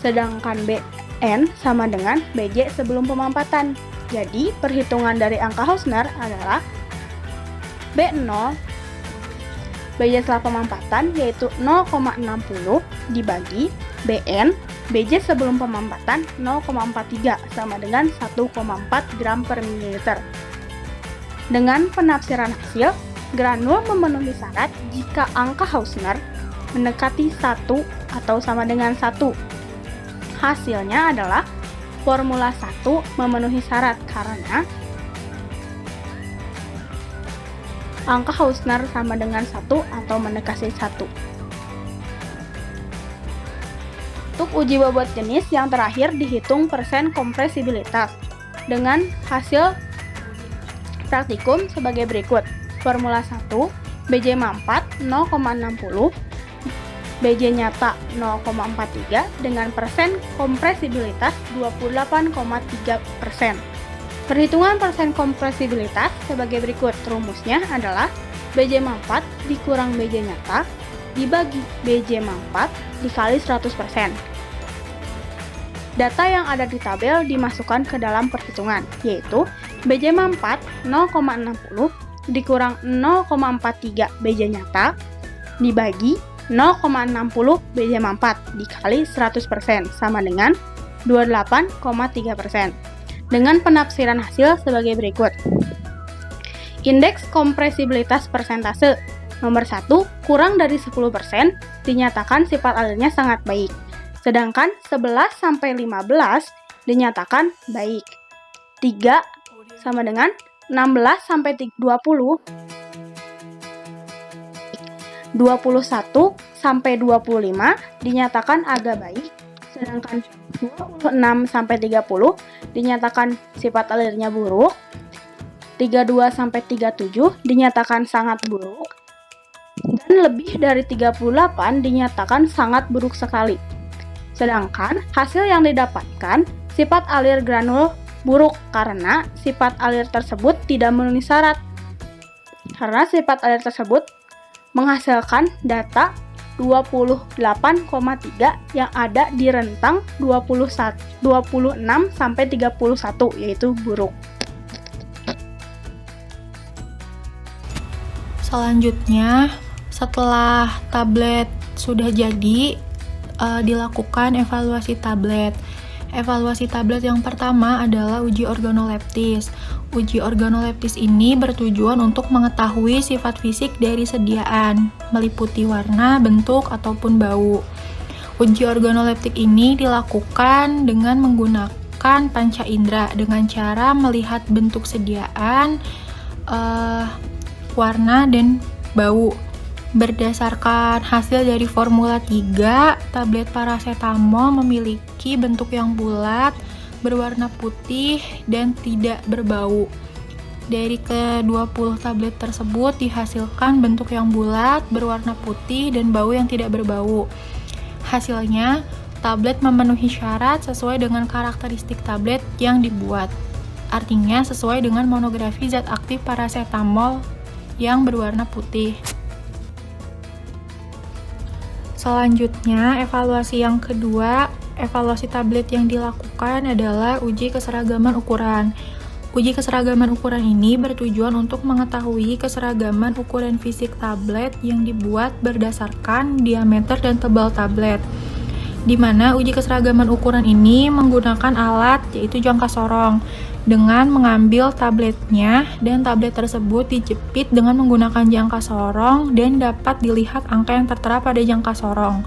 Sedangkan Bn sama dengan Bj sebelum pemampatan. Jadi, perhitungan dari angka Hausner adalah B0 Bj setelah pemampatan yaitu 0,60 dibagi Bn Bj sebelum pemampatan 0,43 sama dengan 1,4 gram per mililiter. Dengan penafsiran hasil, granul memenuhi syarat jika angka Hausner mendekati 1 atau sama dengan 1. Hasilnya adalah formula 1 memenuhi syarat karena angka Hausner sama dengan 1 atau mendekati 1. Untuk uji bobot jenis yang terakhir dihitung persen kompresibilitas dengan hasil praktikum sebagai berikut. Formula 1 Bj4 0,60 Bj nyata 0,43 dengan persen kompresibilitas 28,3%. Perhitungan persen kompresibilitas sebagai berikut. Rumusnya adalah Bj4 dikurang Bj nyata dibagi Bj4 dikali 100%. Data yang ada di tabel dimasukkan ke dalam perhitungan, yaitu Bj4 0,60 dikurang 0,43 Bj nyata dibagi 0,60 Bj4 dikali 100% sama dengan 28,3%. Dengan penafsiran hasil sebagai berikut. Indeks kompresibilitas persentase nomor 1 kurang dari 10% dinyatakan sifat alirnya sangat baik. Sedangkan 11-15 dinyatakan baik. 3 sama dengan 16-20, 21-25 dinyatakan agak baik, sedangkan 26-30 dinyatakan sifat alirnya buruk, 32-37 dinyatakan sangat buruk, dan lebih dari 38 dinyatakan sangat buruk sekali. Sedangkan hasil yang didapatkan, sifat alir granul buruk karena sifat alir tersebut tidak memenuhi syarat. Karena sifat alir tersebut menghasilkan data 28,3 yang ada di rentang 26 sampai 31, yaitu buruk. Selanjutnya, setelah tablet sudah jadi, dilakukan evaluasi tablet. Evaluasi tablet yang pertama adalah uji organoleptis. Uji organoleptis ini bertujuan untuk mengetahui sifat fisik dari sediaan, meliputi warna, bentuk, ataupun bau. Uji organoleptik ini dilakukan dengan menggunakan panca indera dengan cara melihat bentuk sediaan, warna, dan bau. Berdasarkan hasil dari Formula 3, tablet parasetamol memiliki bentuk yang bulat, berwarna putih, dan tidak berbau. Dari ke-20 tablet tersebut dihasilkan bentuk yang bulat, berwarna putih, dan bau yang tidak berbau. Hasilnya, tablet memenuhi syarat sesuai dengan karakteristik tablet yang dibuat. Artinya sesuai dengan monografi zat aktif parasetamol yang berwarna putih. Selanjutnya, evaluasi yang kedua, evaluasi tablet yang dilakukan adalah uji keseragaman ukuran. Uji keseragaman ukuran ini bertujuan untuk mengetahui keseragaman ukuran fisik tablet yang dibuat berdasarkan diameter dan tebal tablet. Di mana uji keseragaman ukuran ini menggunakan alat yaitu jangka sorong dengan mengambil tabletnya, dan tablet tersebut dijepit dengan menggunakan jangka sorong dan dapat dilihat angka yang tertera pada jangka sorong.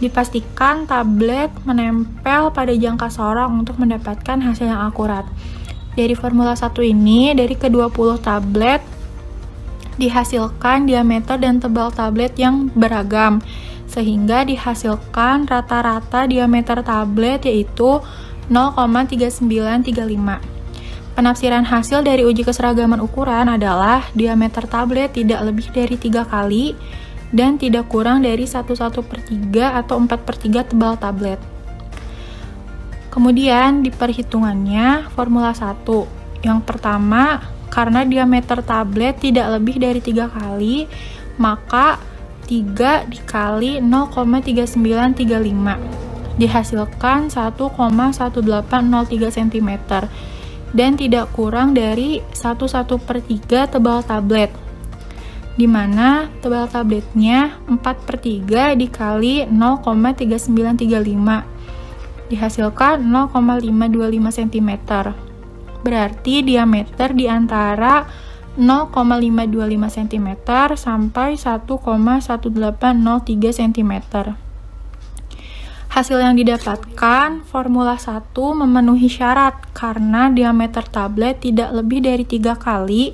Dipastikan tablet menempel pada jangka sorong untuk mendapatkan hasil yang akurat. Dari Formula 1 ini, dari ke-20 tablet dihasilkan diameter dan tebal tablet yang beragam, sehingga dihasilkan rata-rata diameter tablet yaitu 0,3935. Penafsiran hasil dari uji keseragaman ukuran adalah diameter tablet tidak lebih dari 3 kali dan tidak kurang dari 1/3 atau 4/3 tebal tablet. Kemudian di perhitungannya Formula 1. Yang pertama, karena diameter tablet tidak lebih dari 3 kali, maka 3 dikali 0,3935 dihasilkan 1,1803 cm dan tidak kurang dari 1/3 tebal tablet, di mana tebal tabletnya 4/3 dikali 0,3935 dihasilkan 0,525 cm. Berarti diameter di antara 0,525 cm sampai 1,1803 cm. Hasil yang didapatkan, Formula 1 memenuhi syarat karena diameter tablet tidak lebih dari 3 kali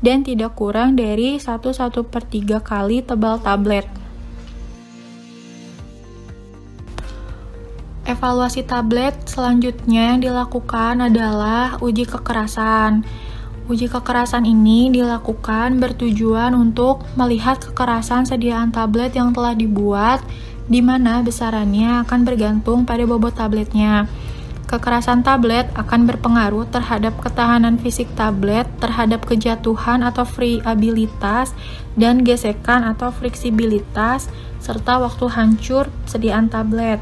dan tidak kurang dari 1/3 kali tebal tablet. Evaluasi tablet selanjutnya yang dilakukan adalah uji kekerasan. Uji kekerasan ini dilakukan bertujuan untuk melihat kekerasan sediaan tablet yang telah dibuat, di mana besarannya akan bergantung pada bobot tabletnya. Kekerasan tablet akan berpengaruh terhadap ketahanan fisik tablet terhadap kejatuhan atau friabilitas dan gesekan atau fleksibilitas serta waktu hancur sediaan tablet.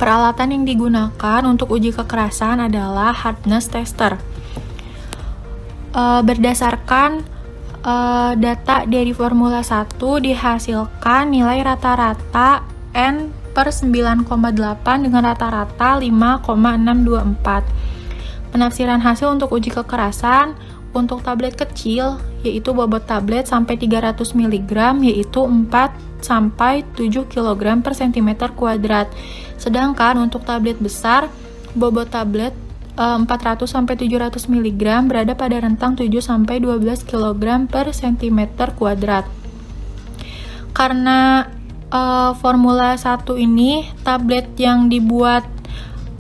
Peralatan yang digunakan untuk uji kekerasan adalah hardness tester. Berdasarkan data dari Formula 1 dihasilkan nilai rata-rata N per 9,8 dengan rata-rata 5,624. Penafsiran hasil untuk uji kekerasan untuk tablet kecil yaitu bobot tablet sampai 300 mg yaitu 4 sampai 7 kg per cm kuadrat. Sedangkan untuk tablet besar bobot tablet 400 sampai 700 mg berada pada rentang 7 sampai 12 kg per cm kuadrat. Karena Formula 1 ini tablet yang dibuat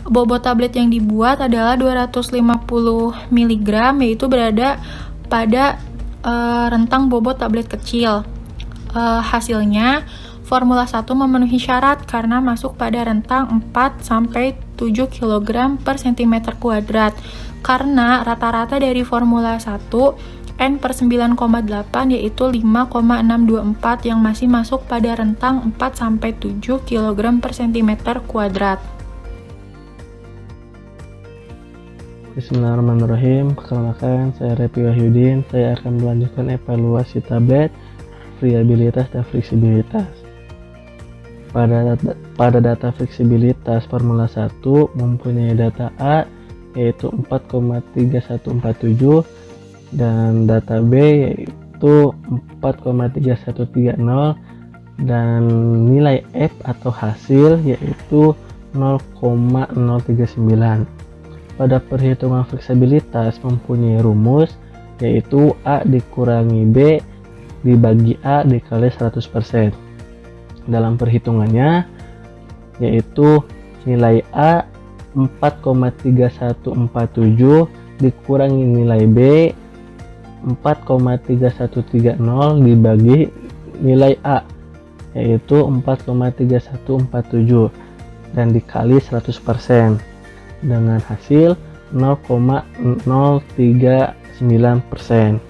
bobot tablet yang dibuat adalah 250 mg, yaitu berada pada rentang bobot tablet kecil. Hasilnya, Formula 1 memenuhi syarat karena masuk pada rentang 4-7 kg per cm kuadrat, karena rata-rata dari Formula 1 N per 9,8 yaitu 5,624 yang masih masuk pada rentang 4-7 kg per cm kuadrat. Bismillahirrahmanirrahim. Perkenalkan, saya Repi Wahyudin. Saya akan melanjutkan evaluasi tablet, variabilitas dan fleksibilitas. Pada data fleksibilitas Formula 1 mempunyai data A yaitu 4,3147 dan data B yaitu 4,3130 dan nilai F atau hasil yaitu 0,039. Pada perhitungan fleksibilitas mempunyai rumus yaitu A dikurangi B dibagi A dikali 100%. Dalam perhitungannya yaitu nilai A 4,3147 dikurangi nilai B 4,3130 dibagi nilai A yaitu 4,3147 dan dikali 100% dengan hasil 0,039%.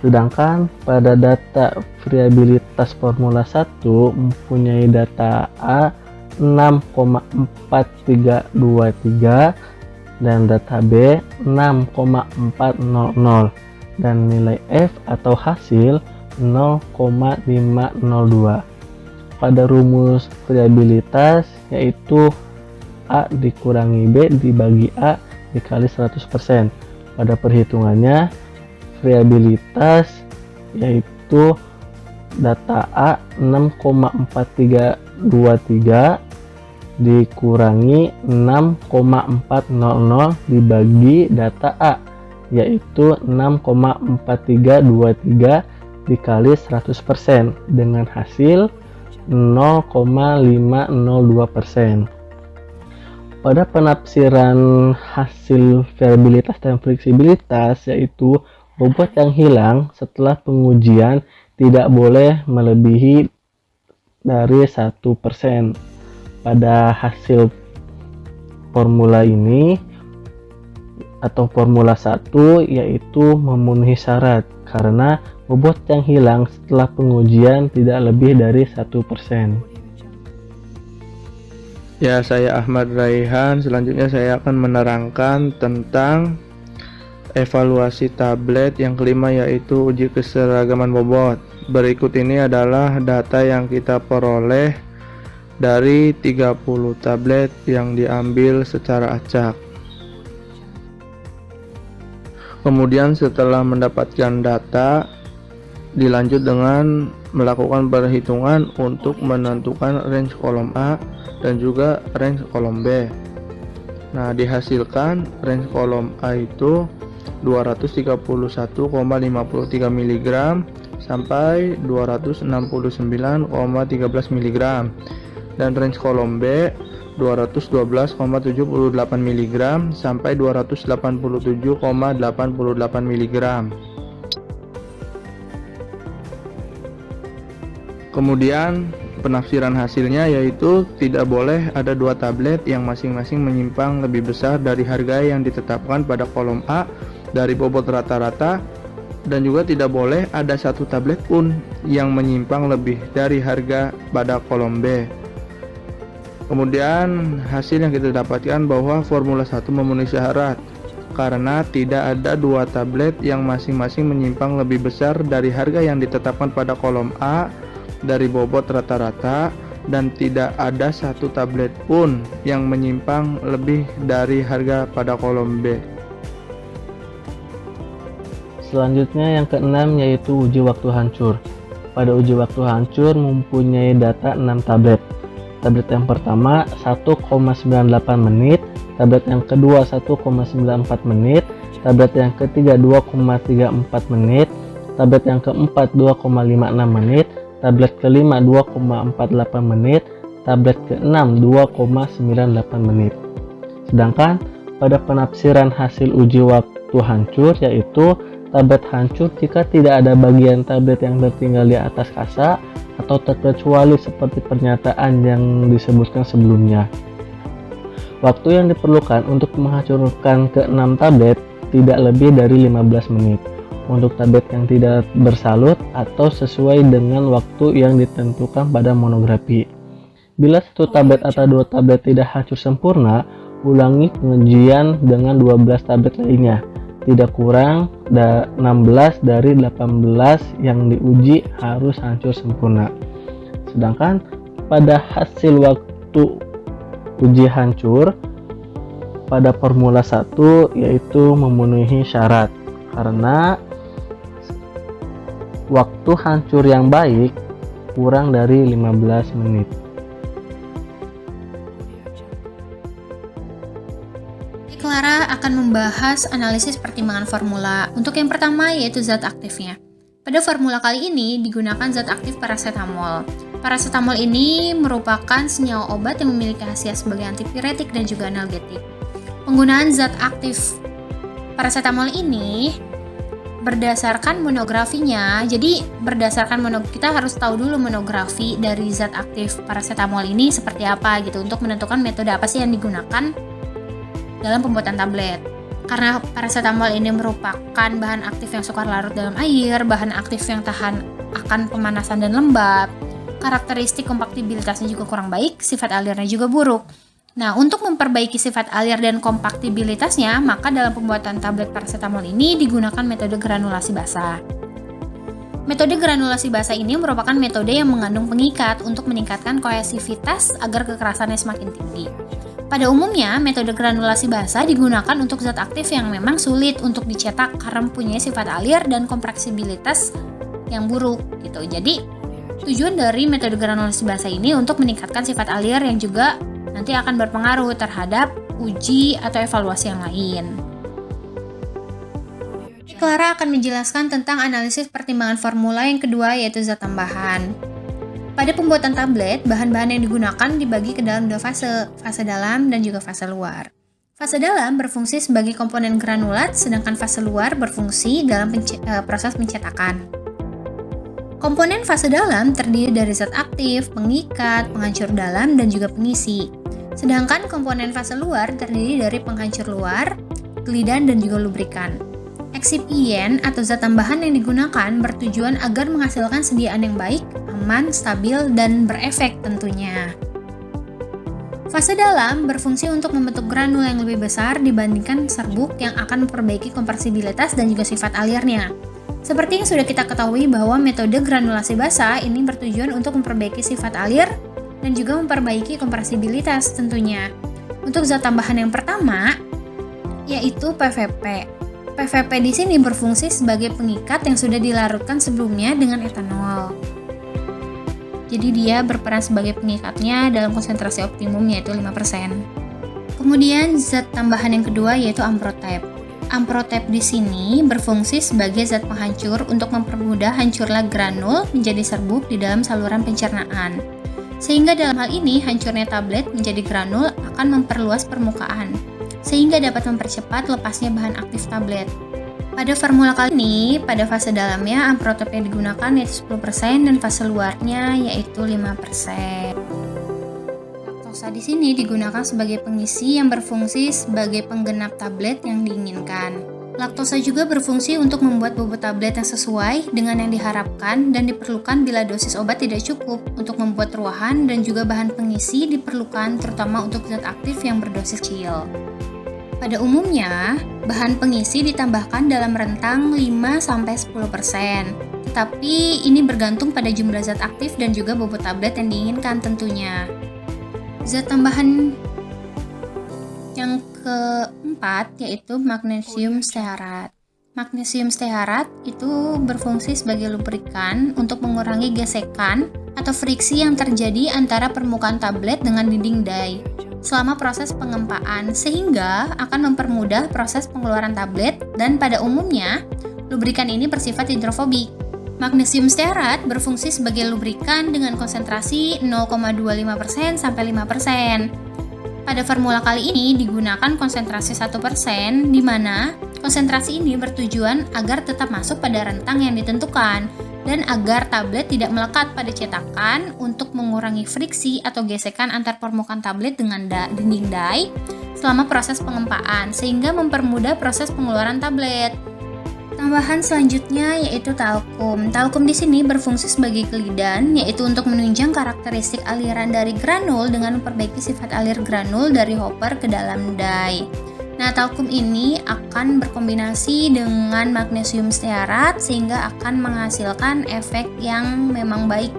Sedangkan pada data variabilitas Formula 1 mempunyai data A 6,4323 dan data B 6,400 dan nilai F atau hasil 0,502. Pada rumus variabilitas yaitu A dikurangi B dibagi A dikali 100%. Pada perhitungannya variabilitas yaitu data A 6,4323 dikurangi 6,400 dibagi data A yaitu 6,4323 dikali 100% dengan hasil 0,502%. Pada penafsiran hasil variabilitas dan fleksibilitas yaitu bobot yang hilang setelah pengujian tidak boleh melebihi dari 1%. Pada hasil formula ini atau Formula 1 yaitu memenuhi syarat karena bobot yang hilang setelah pengujian tidak lebih dari 1%. Ya, saya Ahmad Raihan. Selanjutnya saya akan menerangkan tentang evaluasi tablet yang kelima yaitu uji keseragaman bobot. Berikut ini adalah data yang kita peroleh dari 30 tablet yang diambil secara acak. Kemudian setelah mendapatkan data, dilanjut dengan melakukan perhitungan untuk menentukan range kolom A dan juga range kolom B. Nah, dihasilkan range kolom A itu 231,53 mg sampai 269,13 mg dan range kolom B 212,78 mg sampai 287,88 mg. Kemudian penafsiran hasilnya yaitu tidak boleh ada dua tablet yang masing-masing menyimpang lebih besar dari harga yang ditetapkan pada kolom A dari bobot rata-rata, dan juga tidak boleh ada satu tablet pun yang menyimpang lebih dari harga pada kolom B. Kemudian hasil yang kita dapatkan bahwa Formula 1 memenuhi syarat karena tidak ada dua tablet yang masing-masing menyimpang lebih besar dari harga yang ditetapkan pada kolom A dari bobot rata-rata, dan tidak ada satu tablet pun yang menyimpang lebih dari harga pada kolom B. Selanjutnya yang keenam yaitu uji waktu hancur. Pada uji waktu hancur mempunyai data 6 tablet. Tablet yang pertama 1,98 menit, tablet yang kedua 1,94 menit, tablet yang ketiga 2,34 menit, tablet yang keempat 2,56 menit, tablet kelima 2,48 menit, tablet ke-6 2,98 menit. Sedangkan pada penafsiran hasil uji waktu hancur, yaitu tablet hancur jika tidak ada bagian tablet yang tertinggal di atas kasa atau terkecuali seperti pernyataan yang disebutkan sebelumnya. Waktu yang diperlukan untuk menghancurkan ke-6 tablet tidak lebih dari 15 menit untuk tablet yang tidak bersalut atau sesuai dengan waktu yang ditentukan pada monografi. Bila satu tablet atau dua tablet tidak hancur sempurna, ulangi pengujian dengan 12 tablet lainnya. Tidak kurang 16 dari 18 yang diuji harus hancur sempurna. Sedangkan pada hasil waktu uji hancur pada Formula 1 yaitu memenuhi syarat karena waktu hancur yang baik kurang dari 15 menit. Clara akan membahas analisis pertimbangan formula. Untuk yang pertama yaitu zat aktifnya. Pada formula kali ini digunakan zat aktif paracetamol. Paracetamol ini merupakan senyawa obat yang memiliki khasiat sebagai antipiretik dan juga analgetik. Penggunaan zat aktif paracetamol ini berdasarkan monografinya. Jadi kita harus tahu dulu monografi dari zat aktif paracetamol ini seperti apa gitu untuk menentukan metode apa sih yang digunakan dalam pembuatan tablet. Karena paracetamol ini merupakan bahan aktif yang sukar larut dalam air, bahan aktif yang tahan akan pemanasan dan lembab, karakteristik kompaktibilitasnya juga kurang baik, sifat alirnya juga buruk. Nah, untuk memperbaiki sifat alir dan kompaktibilitasnya, maka dalam pembuatan tablet paracetamol ini digunakan metode granulasi basah. Metode granulasi basah ini merupakan metode yang mengandung pengikat untuk meningkatkan kohesivitas agar kekerasannya semakin tinggi. Pada umumnya, metode granulasi basah digunakan untuk zat aktif yang memang sulit untuk dicetak karena mempunyai sifat alir dan kompresibilitas yang buruk gitu. Jadi, tujuan dari metode granulasi basah ini untuk meningkatkan sifat alir yang juga nanti akan berpengaruh terhadap uji atau evaluasi yang lain. Clara akan menjelaskan tentang analisis pertimbangan formula yang kedua yaitu zat tambahan. Pada pembuatan tablet, bahan-bahan yang digunakan dibagi ke dalam dua fase dalam dan juga fase luar. Fase dalam berfungsi sebagai komponen granulat, sedangkan fase luar berfungsi dalam proses pencetakan. Komponen fase dalam terdiri dari zat aktif, pengikat, penghancur dalam, dan juga pengisi. Sedangkan komponen fase luar terdiri dari penghancur luar, glidan, dan juga lubrikan. Eksipien atau zat tambahan yang digunakan bertujuan agar menghasilkan sediaan yang baik, aman, stabil, dan berefek tentunya. Fase dalam berfungsi untuk membentuk granul yang lebih besar dibandingkan serbuk yang akan memperbaiki kompresibilitas dan juga sifat alirnya. Seperti yang sudah kita ketahui bahwa metode granulasi basah ini bertujuan untuk memperbaiki sifat alir dan juga memperbaiki kompresibilitas tentunya. Untuk zat tambahan yang pertama yaitu PVP. PVP di sini berfungsi sebagai pengikat yang sudah dilarutkan sebelumnya dengan etanol. Jadi dia berperan sebagai pengikatnya dalam konsentrasi optimum yaitu 5%. Kemudian zat tambahan yang kedua yaitu amprotep. Amprotep di sini berfungsi sebagai zat penghancur untuk mempermudah hancurlah granul menjadi serbuk di dalam saluran pencernaan. Sehingga dalam hal ini hancurnya tablet menjadi granul akan memperluas permukaan, sehingga dapat mempercepat lepasnya bahan aktif tablet. Pada formula kali ini, pada fase dalamnya amprotep yang digunakan yaitu 10% dan fase luarnya yaitu 5%. Laktosa di sini digunakan sebagai pengisi yang berfungsi sebagai penggenap tablet yang diinginkan. Laktosa juga berfungsi untuk membuat bobot tablet yang sesuai dengan yang diharapkan dan diperlukan bila dosis obat tidak cukup untuk membuat ruahan dan juga bahan pengisi diperlukan terutama untuk zat aktif yang berdosis kecil. Pada umumnya, bahan pengisi ditambahkan dalam rentang 5-10%, tetapi ini bergantung pada jumlah zat aktif dan juga bobot tablet yang diinginkan tentunya. Zat tambahan yang keempat yaitu magnesium stearat. Magnesium stearat itu berfungsi sebagai lubrikan untuk mengurangi gesekan atau friksi yang terjadi antara permukaan tablet dengan dinding die selama proses pengempaan, sehingga akan mempermudah proses pengeluaran tablet dan pada umumnya lubrikan ini bersifat hidrofobik. Magnesium stearat berfungsi sebagai lubrikan dengan konsentrasi 0,25% sampai 5%. Pada formula kali ini digunakan konsentrasi 1%, di mana konsentrasi ini bertujuan agar tetap masuk pada rentang yang ditentukan dan agar tablet tidak melekat pada cetakan untuk mengurangi friksi atau gesekan antar permukaan tablet dengan dinding die selama proses pengempaan sehingga mempermudah proses pengeluaran tablet. Tambahan selanjutnya yaitu talkum. Talkum di sini berfungsi sebagai kelidan, yaitu untuk menunjang karakteristik aliran dari granul dengan memperbaiki sifat alir granul dari hopper ke dalam die. Nah, talkum ini akan berkombinasi dengan magnesium stearat sehingga akan menghasilkan efek yang memang baik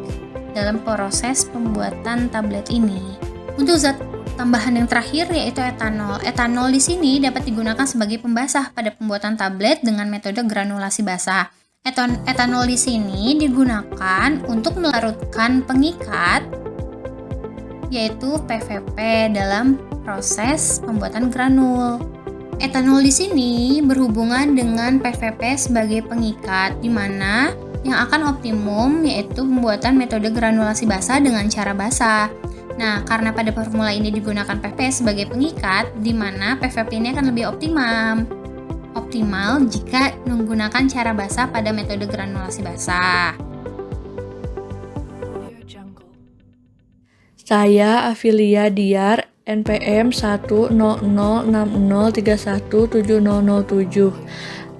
dalam proses pembuatan tablet ini. Untuk zat tambahan yang terakhir yaitu etanol. Etanol di sini dapat digunakan sebagai pembasah pada pembuatan tablet dengan metode granulasi basah. Etanol di sini digunakan untuk melarutkan pengikat yaitu PVP dalam proses pembuatan granul. Etanol di sini berhubungan dengan PVP sebagai pengikat, di mana yang akan optimum yaitu pembuatan metode granulasi basah dengan cara basah. Nah, karena pada formula ini digunakan PVP sebagai pengikat, di mana PVP ini akan lebih optimal jika menggunakan cara basah pada metode granulasi basah. Saya Afilia Diar, NPM 1006030317007,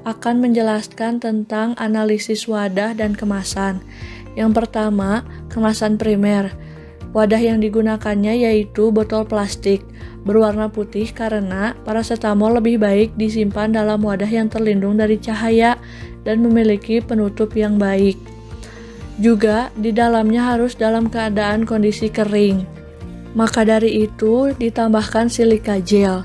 akan menjelaskan tentang analisis wadah dan kemasan. Yang pertama, kemasan primer. Wadah yang digunakannya yaitu botol plastik berwarna putih karena parasetamol lebih baik disimpan dalam wadah yang terlindung dari cahaya dan memiliki penutup yang baik. Juga di dalamnya harus dalam keadaan kondisi kering. Maka dari itu ditambahkan silika gel.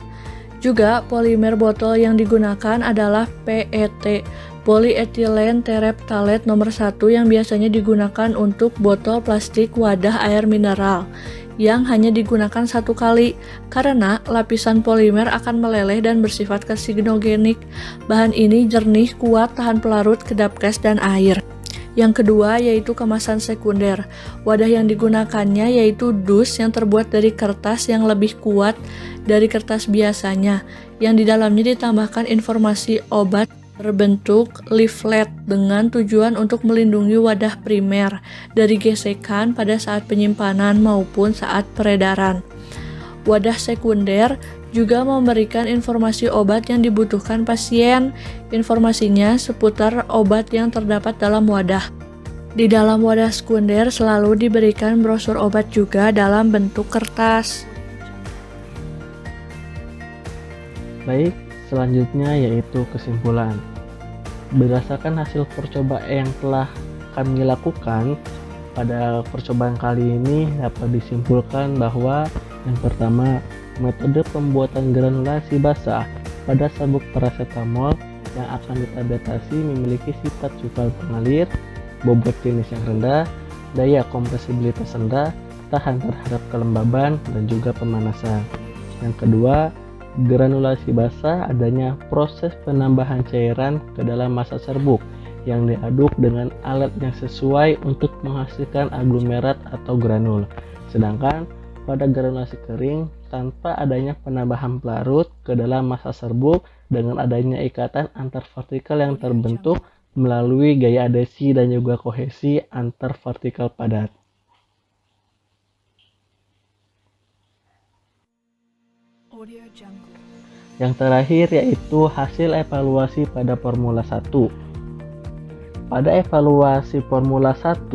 Juga polimer botol yang digunakan adalah PET, polyethylene terephthalate nomor 1 yang biasanya digunakan untuk botol plastik wadah air mineral yang hanya digunakan satu kali karena lapisan polimer akan meleleh dan bersifat karsinogenik. Bahan ini jernih, kuat, tahan pelarut, kedap gas dan air. Yang kedua yaitu kemasan sekunder. Wadah yang digunakannya yaitu dus yang terbuat dari kertas yang lebih kuat dari kertas biasanya, yang di dalamnya ditambahkan informasi obat berbentuk leaflet dengan tujuan untuk melindungi wadah primer dari gesekan pada saat penyimpanan maupun saat peredaran. Wadah sekunder juga memberikan informasi obat yang dibutuhkan pasien. Informasinya seputar obat yang terdapat dalam wadah. Di dalam wadah sekunder selalu diberikan brosur obat juga dalam bentuk kertas. Baik, selanjutnya yaitu kesimpulan. Berdasarkan hasil percobaan yang telah kami lakukan, pada percobaan kali ini dapat disimpulkan bahwa yang pertama, metode pembuatan granulasi basah pada sabuk parasetamol yang akan ditabletasi memiliki sifat cukup pengalir, bobot jenis yang rendah, daya kompresibilitas rendah, tahan terhadap kelembaban, dan juga pemanasan. Yang kedua, granulasi basah adanya proses penambahan cairan ke dalam massa serbuk yang diaduk dengan alat yang sesuai untuk menghasilkan aglomerat atau granul. Sedangkan pada granulasi kering tanpa adanya penambahan pelarut ke dalam massa serbuk dengan adanya ikatan antar vertikal yang terbentuk melalui gaya adhesi dan juga kohesi antar vertikal padat. Yang terakhir yaitu hasil evaluasi pada Formula 1. Pada evaluasi Formula 1,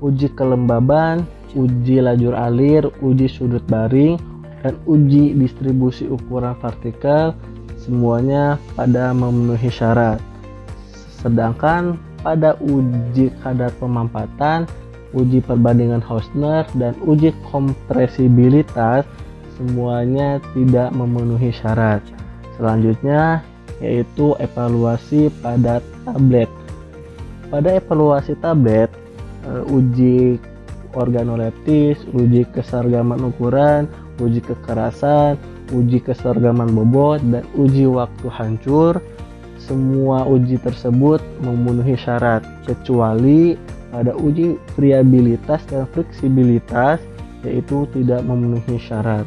uji kelembaban, uji lajur alir, uji sudut baring, dan uji distribusi ukuran vertikal semuanya pada memenuhi syarat. Sedangkan pada uji kadar pemampatan, uji perbandingan Hausner, dan uji kompresibilitas semuanya tidak memenuhi syarat. Selanjutnya yaitu evaluasi pada tablet. Pada evaluasi tablet, uji organoleptis, uji keseragaman ukuran, uji kekerasan, uji keseragaman bobot, dan uji waktu hancur semua uji tersebut memenuhi syarat, kecuali pada uji variabilitas dan fleksibilitas, yaitu tidak memenuhi syarat.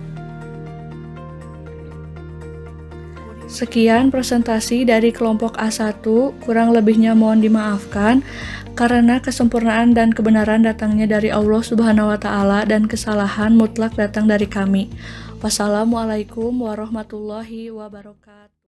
Sekian presentasi dari kelompok A1, kurang lebihnya mohon dimaafkan karena kesempurnaan dan kebenaran datangnya dari Allah Subhanahu wa taala dan kesalahan mutlak datang dari kami. Wassalamualaikum warahmatullahi wabarakatuh.